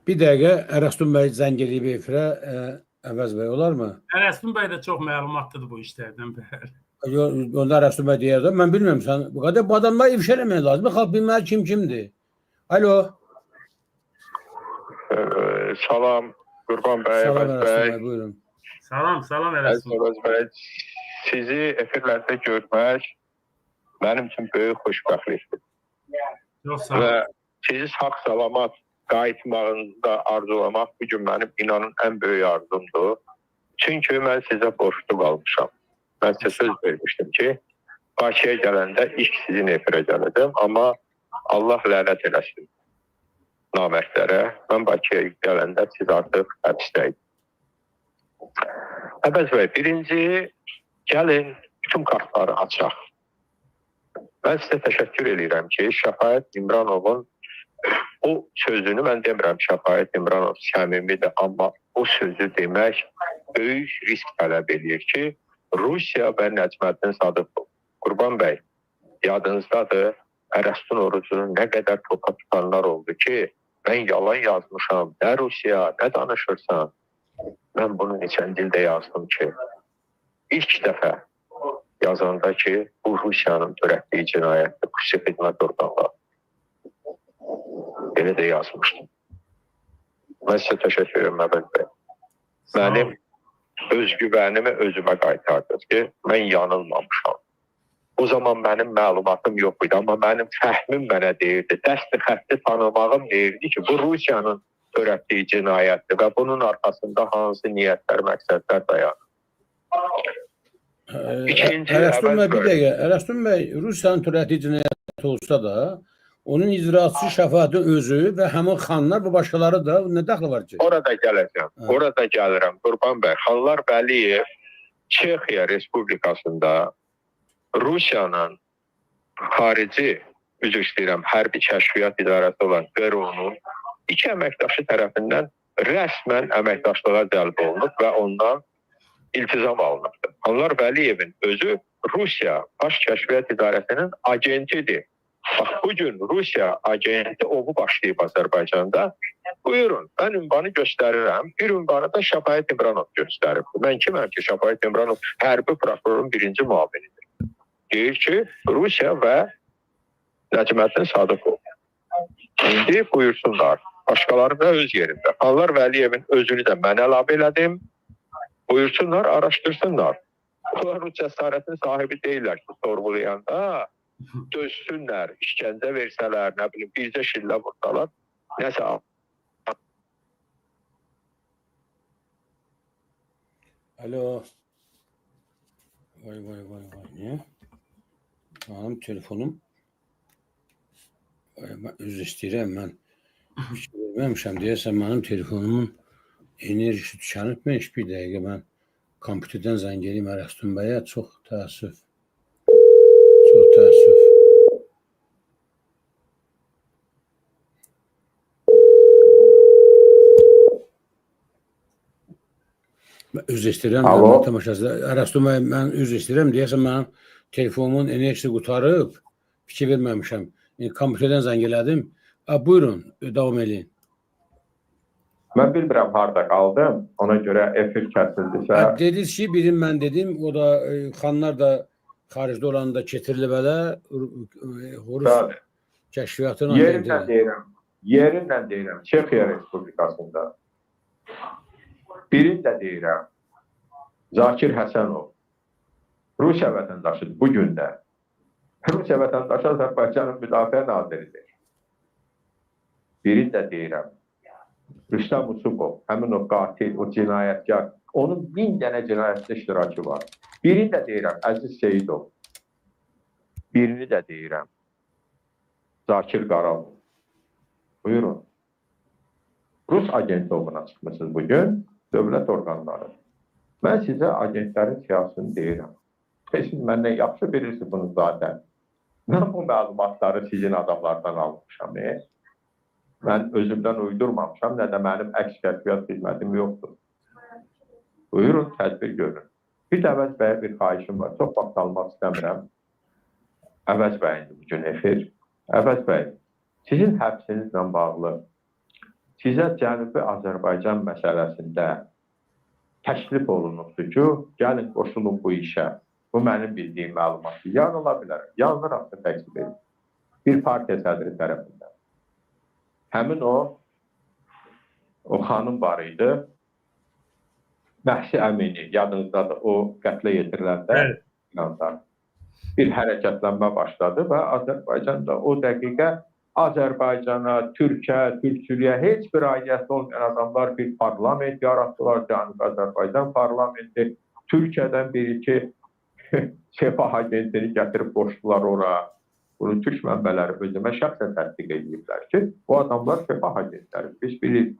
Bir dəqiqə Ərəstun bəy zəng eləyib efirə. Əvəz bəy olar mı? Ərəstun bəy də çox məlumatlıdır bu işlərdən. Onda Ərəstun bəy deyər də. Mən bilmirəm sən. Bu qədər bu adamlar ifşa eləmək lazım. Xalq bilməli kim kimdir. Alo. Salam Qurban bəy, Salam Əvəz Ərəstun bəy. bəy, buyurun. Salam Ərəstun bəy. Sizi efirlərdə görmək mənim üçün böyük xoşbəxtlikdir. Çox sağ olun. Və sizi sağ-salamat qayıtmağını da arzulamaq bu gün mənim inanın ən böyük arzumdur. Çünki mən sizə borçlu qalmışam. Mən sizə söz vermişdim ki, Bakıya gələndə ilk sizin efirə gələcəm, amma Allah lənət eləsin namərdlərə. Mən Bakıya gələndə siz artıq həbsdəyik. Əvəz bəy, birinci gəlin bütün kartları açaq. Mən sizə təşəkkür edirəm ki, Şəfaət İmranovun o sözünü, mən demirəm Şəfaət İmranov səmimidir, amma o sözü demək böyük risk tələb edir ki, Rusiya və Nəcməddin Sadıqov. Qurban bəy, yadınızdadır, Ərəstun Orucunu nə qədər topa tutanlar oldu ki, mən yalan yazmışam, nə Rusiya, nə danışırsan. Mən bunu neçən dildə yazdım ki, ilk dəfə yazanda ki, bu Rusiyanın törətdiyi cinayətdir, xüsusi xidmət orqanları. Belə də yazmışdım. Mən sizə təşəkkür edirəm, Əvəz bəy. Mənim özgüvənimi özümə qaytardınız ki, mən yanılmamışam. O zaman mənim məlumatım yox idi, amma mənim fəhmim mənə deyirdi, dəsti xətti tanımağım deyirdi ki, bu Rusiyanın törətdiyi cinayətdir və bunun arxasında hansı niyyətlər, məqsədlər dayanır. Ərəstun bəy, bir dəqiqə. Ərəstun bəy, Rusiyanın törətdiyi cinayət olsa da, onun icraçısı Şəfaətin özü və həmin xanlar və başqaları da nə dəxli var ki? Orada gələcəm, orada gəlirəm. Qurban bəy, Xanlar Vəliyev Çexiya Respublikasında Rusiyanın xarici, üzr istəyirəm, hərbi kəşfiyyat idarəsi olan GRU-nun 2 əməkdaşı tərəfindən rəsmən əməkdaşlığa cəlb olunub və ondan iltizam alınıbdır. Xanlar Vəliyevin özü Rusiya Baş Kəşfiyyat İdarəsinin agentidir. Bax, bugün Rusiya agenti ovu başlayıb Azərbaycanda. Buyurun, mən ünvanı göstərirəm. Bir ünvanı da Şəfaət İmranov göstərib. Mən kiməm ki, Şəfaət İmranov hərbi prokurorun birinci müavinidir. Deyir ki, Rusiya və Nəcməddin Sadıqov. İndi buyursunlar. Başqaları da öz yerində. Xanlar Vəliyevin özünü də mən əlavə elədim. Buyursunlar, araşdırsınlar. Onlar Rus cəsarətin sahibi deyirlər ki, sorğulayanda dözsünlər, işgəncə versələr, nə bilim, bircə şillə vursalar, nəsə. Alo. Vay, niyə? Mənim telefonum. Mən üzr istəyirəm, mən hiç verməmişəm deyəsən, mənim telefonumun enerjisi tükənibmiş. Bir dəqiqə mən kompüterdən zəng eləyim Ərəstun bəyə. Çox təəssüf. Çox təəssüf. Üzr istəyirəm. Ərəstun bəy, mən üzr istəyirəm. Deyəsən, mənim telefonumun enerjisi qutarıb. Fikir verməmişəm. Kompüterdən zəng elədim. Buyurun, davam eləyin. Mən bilmirəm harada qaldım, ona görə efir kəsildisə... Dediniz ki, birim mən dedim, o da xanlar da xaricdə olanda keçirilib ələ, Rus kəşfiyyatının... Yerinlə deyirəm, Çexiya Respublikasında. Birini də deyirəm, Zakir Həsənov, Rusiya vətəndaşıdır bu gündə. Rusiya vətəndaşı Azərbaycanın müdafiə naziridir. Birini də deyirəm, Rüstəm Usupov, həmin o qatil, o cinayətkar, onun 1000 dənə cinayətdə iştirakı var. Birini də deyirəm, Əziz Seyidov. Birini də deyirəm, Zakir Qaral. Buyurun. Rus agentluğuna çıxmışsınız bugün, dövlət orqanları. Mən sizə agentlərin siyasını deyirəm. Siz məndən yaxşı bilirsiniz bunu zaten. Mən bu məlumatları sizin adamlardan almışam. Mən özümdən uydurmamışam, nə də mənim əks kəşfiyyat xidmətim yoxdur. Buyurun, tədbir görün. Bir də Əvəz bəyə bir xahişim var. Çox vaxt almaq istəmirəm. Əvəz bəyindir bugün efir. Əvəz bəy, sizin həbsinizlə bağlı sizə Cənubi Azərbaycan məsələsində təklif olunubdur ki, gəlin qoşulun bu işə. Bu mənim bildiyim məlumatdır. Yanıla bilər. Yanılır haqqı təklif edir. Bir partiya sədri tərəfindən. Həmin o xanım var idi. Məhsi Əmini, yadınızdadır, o qətlə yetiriləndə bir hərəkətlənmə başladı və Azərbaycanda o dəqiqə Azərbaycana, Türkçülüyə heç bir aidiyyəti olmayan adamlar bir parlament yaratdılar, Cənubi Azərbaycan parlamenti. Türkiyədən bir-iki sepah agentini gətirib qoşdular ora. Bunu Türk mənbələri özümə şəxsən təsdiq ediblər ki, bu adamlar sepah agentləri, biz bilirik.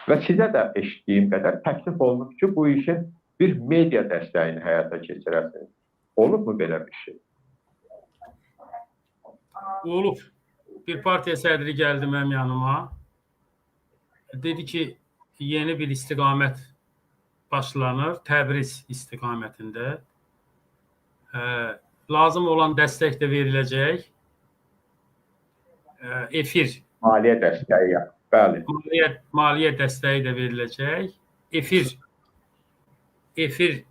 Və sizə də eşitdiyim qədər təklif olunub ki, bu işin bir media dəstəyini həyata keçirəsiniz. Olub mu belə bir şey? Olub. Bir partiya sədri gəldi mənim yanıma. Dedi ki, yeni bir istiqamət başlanır, Təbriz istiqamətində. Lazım olan dəstək də veriləcək. Efir. Maliyyə dəstəyi, bəli. Maliyyə dəstəyi də veriləcək. Efir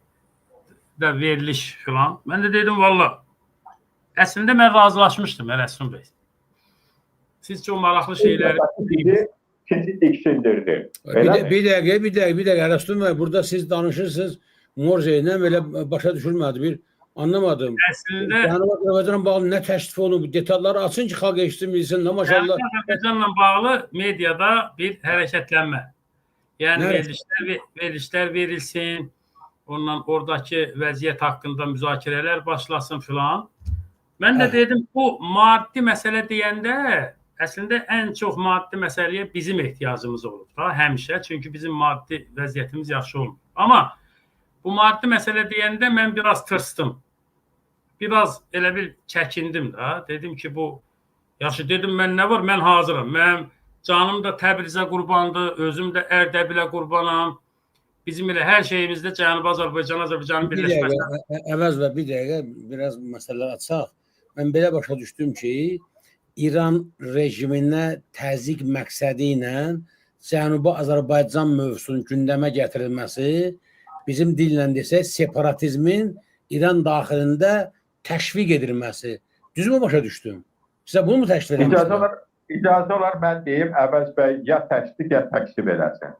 də veriliş filan. Mən də dedim, valla, əslində mən razılaşmışdım, Ələsgün bəy. Siz çox maraqlı şeyləri... Sizi tiksindirdi. Bir dəqiqə, Ələsgün bəy, burada siz danışırsınız, Morze ilə belə başa düşülmədi, anlamadım. Əslində... Cənubi Azərbaycanla bağlı nə təşrif olunub, detalları açın ki, xalq eşitsin, bilsin, nə maşallah. Cənubi Azərbaycanla bağlı mediada bir hərəkətlənmə. Yəni, verilişlər verilsin, ondan oradakı vəziyyət haqqında müzakirələr başlasın filan. Mən də dedim, bu maddi məsələ deyəndə, əslində ən çox maddi məsələyə bizim ehtiyacımız olub da, həmişə. Çünki bizim maddi vəziyyətimiz yaxşı olmur. Amma bu maddi məsələ deyəndə mən biraz tırsdım. Biraz elə bir çəkindim da. Dedim ki, bu, yaxşı dedim, mən nə var, mən hazıram. Mənim canım da Təbrizə qurbandır, özüm də Ərdəbilə qurbanam. Bizim elə hər şeyimizdə Cənubi Azərbaycanın birləşməsi. Əvəz və bir dəqiqə, biraz məsələlər açaq. Mən belə başa düşdüm ki, İran rejiminə təzyiq məqsədi ilə Cənubi Azərbaycan mövzusunun gündəmə gətirilməsi, bizim dillə desək, separatizmin İran daxilində təşviq edilməsi. Düzmü başa düşdüm? Sizə bunu mu təşkil edilmişdir? İcazə olar mən deyim, Əvəz bəy, ya təsdiq, ya təksib edəsin.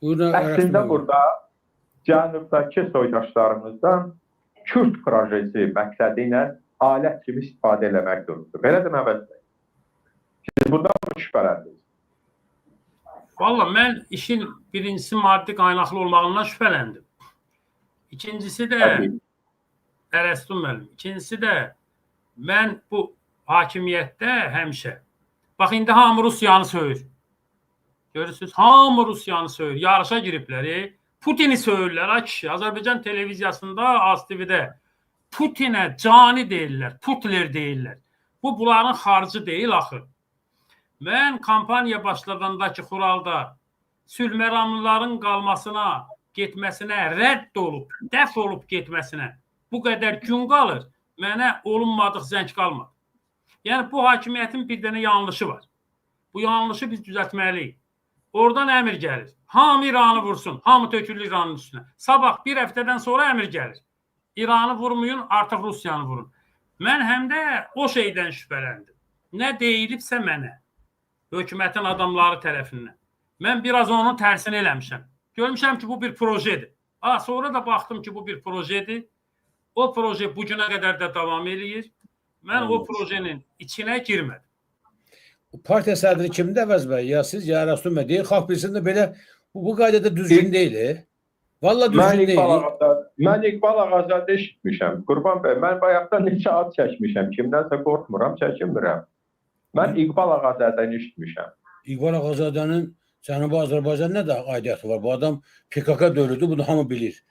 Əslində burada Cənubdakı soydaşlarımızdan Kürt projesi məqsədi ilə alət kimi istifadə eləmək durumdur. Belə demə, Əvəz bəy. Siz bundan mı şübhələndiniz? Valla, mən işin birincisi maddi qaynaqlı olmağından şübhələndim. İkincisi də Ələsgün müəllim. İkincisi də mən bu hakimiyyətdə həmişə, bax, indi hamı Rusiyanı söyür. Görürsünüz, hamı Rusiyanı söyür. Yarışa giriblər. Putini söyürlər, ha kişi. Azərbaycan televiziyasında, Az TV-də Putinə cani deyirlər, Putler deyirlər. Bu, bunların xarcı deyil, axı. Mən kampaniya başladandakı xuralda sülhməramlıların qalmasına, getməsinə, rədd olub, dəf olub getməsinə bu qədər gün qalır, mənə olunmadıq zəng qalmadı. Yəni, bu hakimiyyətin bir dənə yanlışı var. Bu yanlışı biz düzəltməliyik. Oradan əmr gəlir. Hamı İranı vursun, hamı tökülür İranın üstünə. Sabah bir həftədən sonra əmr gəlir. İranı vurmayın, artıq Rusiyanı vurun. Mən həm də o şeydən şübhələndim. Nə deyilibsə mənə, hökumətin adamları tərəfindən. Mən biraz onun tərsini eləmişəm. Görmüşəm ki, bu bir projedir. Sonra da baxdım ki, bu bir projedir. O proje bugünə qədər də davam edir. Mən o projenin içinə girmədim. Partiya sədri kimdir, Əvəz bəy? Ya siz, ya Ələsgün bəy deyil. Xalq bilsin də belə, bu qaydada düzgün deyil. Valla düzgün deyil. Mən İqbal Ağazadə eşitmişəm. Qurban bəy, mən bayaqdan neçə ad çəkmişəm. Kimdənsə qorxmuram, çəkinmirəm. Mən İqbal Ağazadəni eşitmişəm. İqbal Ağazadənin Cənubi Azərbaycan nə də aidiyyəti var? Bu adam PKK dövrüdür, bunu hamı bilir.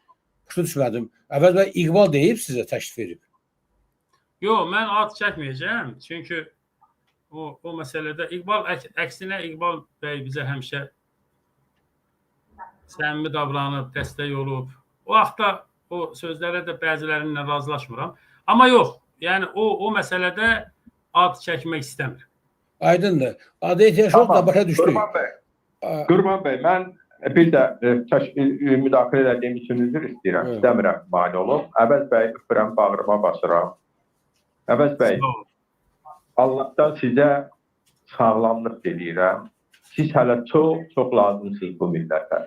Başa düşmədim. Əvvəl bəy İqbal deyib sizə təklif edib. Yox, mən ad çəkməyəcəm. Çünki o məsələdə əksinə İqbal bəy bizə həmişə səmimi davranıb, dəstək olub. O vaxtda o sözlərə də bəzilərinlə razılaşmıram. Amma yox, yəni o məsələdə ad çəkmək istəmir. Aydındır. Adı ehtiyac yox da başa düşdük. Qurban bəy, mən bir də müdaxilə edədiyim üçün üzr istəyirəm. Evet. İstəmirəm mane olum. Əvəz bəy öpürəm, bağrıma basıram. Əvəz bəy, Sağ ol. Allahdan sizə sağlamlıq diləyirəm. Siz hələ çox lazımsınız bu millətə.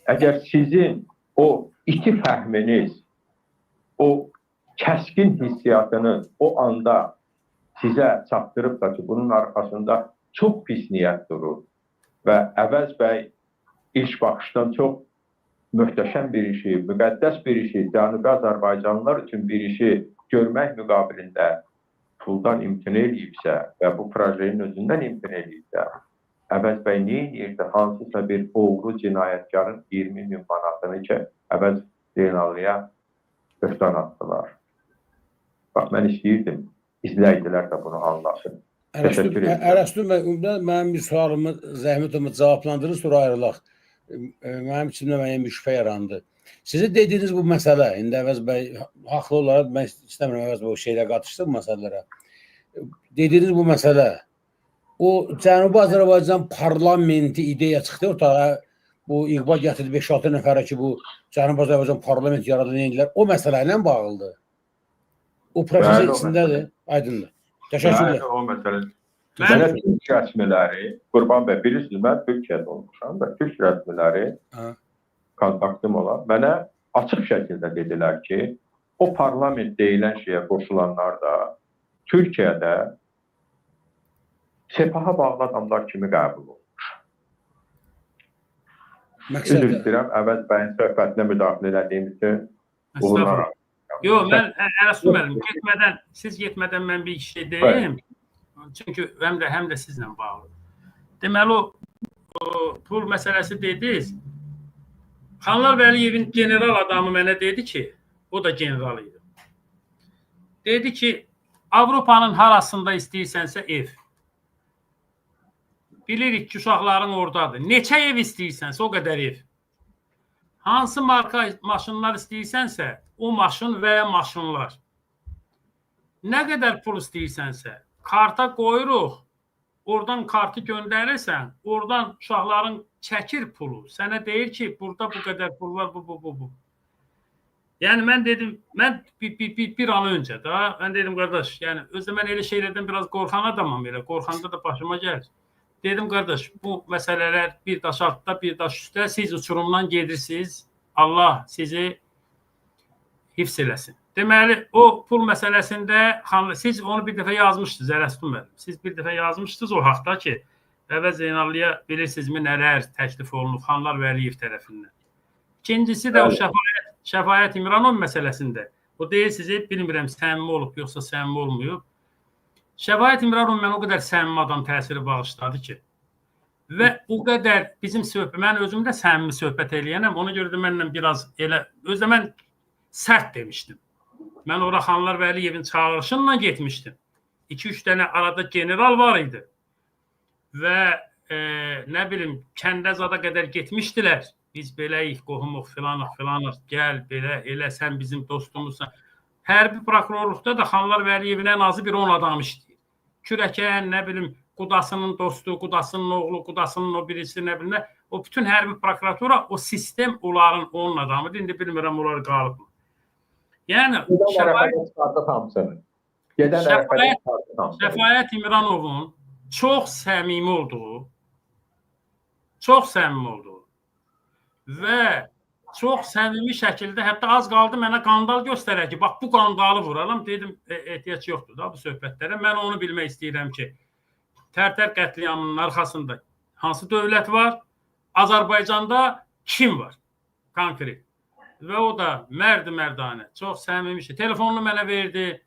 Əgər sizin o iti fəhminiz, o kəskin hissiyatınız o anda sizə çatdırıb da ki, bunun arxasında çox pis niyyət durur və Əvəz bəy ilk baxışdan çox möhtəşəm bir işi, müqəddəs bir işi, Cənubi Azərbaycanlılar üçün bir işi görmək müqabilində puldan imtina edibsə və bu projenin özündən imtina edibsə, Əvəz bəy nə edirdi? Hansısa bir oğru cinayətkarın 20.000 manatını ki, Əvəz Zeynallıya öftan atdılar. Bax, mən istəyirdim, izləyicilər də bunu anlasın. Təşəkkür edirəm. Ərəstun bəy, mənim bir sualımı, zəhmətimi cavablandırın, sonra ayrılaq. Mənim içimdə müəyyən bir şübhə yarandı. Sizin dediyiniz bu məsələ, indi Əvəz bəy haqlı olaraq, mən istəmirəm Əvəz bəy o şeylə qatışdı bu məsələlərə. Dediyiniz bu məsələ, o Cənubi Azərbaycan parlamenti ideya çıxdı ortağa, bu İqbal gətirdi 5-6 nəfərə ki, bu Cənubi Azərbaycan parlamenti yaradan eynilər, o məsələ ilə bağlıdır. O prosesin içindədir, aydındır. Təşəkkürlər. O məsələ. Mənə Türk rəsmiləri, Qurban bəy, bilirsiniz, mən Türkiyədə olmuşam və Türk rəsmiləri kontaktım olan mənə açıq şəkildə dedilər ki, o parlament deyilən şeyə qoşulanlar da Türkiyədə sepaha bağlı adamlar kimi qəbul olmuş. Üzr istəyirəm, Əvəz bəyin söhbətinə müdaxilə edədiyim üçün uğurlarım. Yox, mən Ərəstun müəllim, siz getmədən mən bir şey deyim. Çünki həm də sizlə bağlı. Deməli, o pul məsələsi dediniz. Xanlar Vəliyevin general adamı mənə dedi ki, o da general idi. Dedi ki, Avropanın harasında istəyirsənsə ev. Bilirik ki, uşaqların oradadır. Neçə ev istəyirsənsə, o qədər ev. Hansı marka maşınlar istəyirsənsə, o maşın və ya maşınlar. Nə qədər pul istəyirsənsə, karta qoyuruq, oradan kartı göndərirsən, oradan uşaqların çəkir pulu. Sənə deyir ki, burada bu qədər pul var, bu. Yəni, mən dedim, mən bir an öncə da, mən dedim, qardaş, yəni, özdə mən elə şeylərdən biraz qorxan adamam, elə qorxanda da başıma gəlir. Dedim, qardaş, bu məsələlər bir daş altda, bir daş üstdə, siz uçurumdan gedirsiniz, Allah sizi hifz eləsin. Deməli, o pul məsələsində, siz onu bir dəfə yazmışdınız, Ərəstun müəllim. Siz bir dəfə yazmışdınız o haqda ki, Əvəz Zeynallıya bilirsinizmi nələr təklif olunub Xanlar Vəliyev tərəfindən. İkincisi də o Şəfaət İmranov məsələsində. O deyil sizi, bilmirəm, səmimi olub, yoxsa səmimi olmayıb. Şəfaət İmranov mən o qədər səmimi adam təsiri bağışladı ki, və o qədər bizim söhbət, mən özüm də səmimi söhbət eləyənəm, ona görə də mənlə biraz elə, özdə mən sərt demişdim. Mən ora Xanlar Vəliyevin çağırışınla getmişdim. 2-3 dənə arada general var idi. Və nə bilim, Kəndəzada qədər getmişdilər. Biz beləyik, qohumuq, filanıq, gəl, belə, elə, sən bizim dostumuzsan. Hərbi prokurorluqda da Xanlar Vəliyevin ən azı bir 10 adam işləyir. Kürəkən, nə bilim, qudasının dostu, qudasının oğlu, qudasının o birisi, nə bilim, o bütün hərbi prokuratura, o sistem onların 10 adamıdır. İndi bilmirəm, onlar qalıbmı. Yəni, Şəfaət İmranovun çox səmimi olduğu və çox səmimi şəkildə, hətta az qaldı mənə qandal göstərər ki, bax, bu qandalı vuralım, dedim, ehtiyac yoxdur da bu söhbətlərə. Mən onu bilmək istəyirəm ki, Tərtər qətliamının arxasında hansı dövlət var, Azərbaycanda kim var, konkret. Və o da mərd-mərdanə, çox səmimi şey. Telefonunu mənə verdi,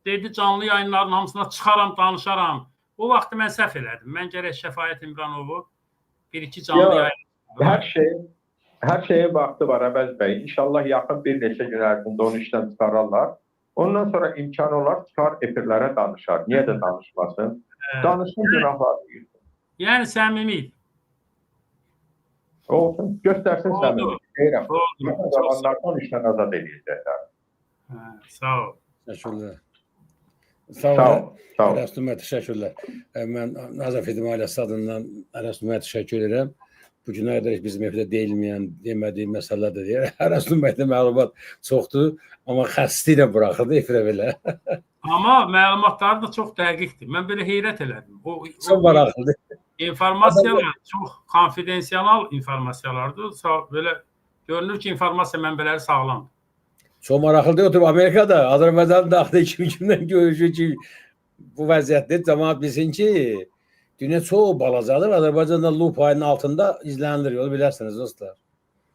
dedi, canlı yayınların hamısına çıxaram, danışaram. O vaxtı mən səhv elədim. Mən gərək Şəfaət İmranovu bir-iki canlı yayın. Hər şeyin vaxtı var, Əvəz bəy. İnşallah yaxın bir neçə gün ərzində onu işdən çıxararlar. Ondan sonra imkan olar, çıxar efirlərə danışar. Niyə də danışmasın? Danışın, günahlar deyir. Yəni, səmimi. Olsun, göstərsin səmimi. Deyirəm, zamanlardan işdən azad edəcəklər. Sağ ol. Təşəkkürlər. Sağ Sağ olun. ol. Sağ ol. Ərəstun bəy, təşəkkürlər. Mən Nazaf Edim ailəsi adından Ərəstun bəyə təşəkkür edirəm. Bu günə qədər bizim evdə deyilməyən, demədiyim məsələlər də deyir. Ərəstun bəydə məlumat çoxdur, amma xəstə ilə buraxırdı efirə belə. Amma məlumatları da çox dəqiqdir. Mən belə heyrət elədim. Çox maraqlıdır. İnformasiyalar çox konfidensial informasiyalardır. Belə görünür ki, informasiya mənbələri sağlamdır. Çox maraqlıdır. Oturub Amerikada, Azərbaycanın daxili kimdən görüşür ki, bu vəziyyətdə cəmaət bilsin ki, dünya çox balacadır. Azərbaycanda lu payının altında izlənilir. Yolu bilərsiniz dostlar.